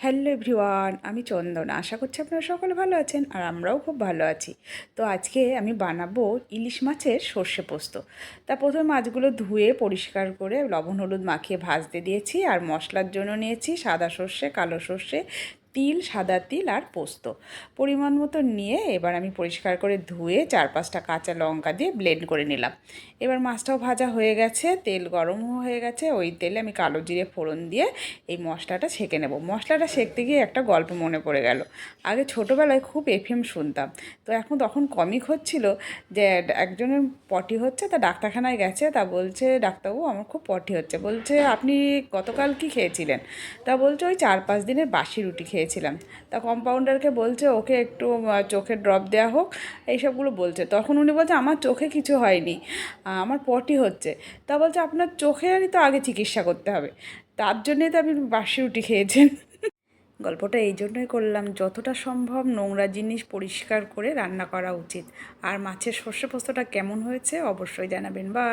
Hello everyone, আমি চন্দনা। আশা করছি আপনারা সকলে ভালো আছেন আর আমরাও খুব ভালো আছি। তো আজকে আমি বানাবো ইলিশ মাছের সর্ষে পোস্ত। তা প্রথমে মাছগুলো ধুয়ে পরিষ্কার করে লবণ হলুদ মাখিয়ে ভাজতে দিয়েছি। আর মশলার জন্য নিয়েছি সাদা সর্ষে, কালো সর্ষে, তিল, সাদা তিল আর পোস্ত পরিমাণ মতো নিয়ে এবার আমি পরিষ্কার করে ধুয়ে 4-5টা কাঁচা লঙ্কা দিয়ে ব্লেন্ড করে নিলাম। এবার মাছটাও ভাজা হয়ে গেছে, তেল গরমও হয়ে গেছে। ওই তেলে আমি কালো জিরে ফোড়ন দিয়ে এই মশলাটা ছেঁকে নেব। মশলাটা সেঁকতে গিয়ে একটা গল্প মনে পড়ে গেল। আগে ছোটোবেলায় খুব এফএম শুনতাম, তো তখন কমিক হচ্ছিল যে একজনের পটি হচ্ছে, তা ডাক্তারখানায় গেছে। তা বলছে, ডাক্তারবাবু আমার খুব পটি হচ্ছে। বলছে আপনি গতকাল কি খেয়েছিলেন? তা বলছে ওই 4-5 দিনের বাসি রুটি খেয়েছিলাম। তা কম্পাউন্ডারকে বলছে ওকে একটু চোখে ড্রপ দেওয়া হোক, এইসবগুলো বলছে। তখন উনি বলছে আমার চোখে কিছু হয়নি, আমার পটি হচ্ছে। তা বলছে আপনার চোখেরই তো আগে চিকিৎসা করতে হবে, তার জন্যই তো আপনি বাসি রুটি খেয়েছেন। গল্পটা এই জন্যই করলাম, যতটা সম্ভব নোংরা জিনিস পরিষ্কার করে রান্না করা উচিত। আর মাছের সর্ষে পোস্তটা কেমন হয়েছে অবশ্যই জানাবেন। বা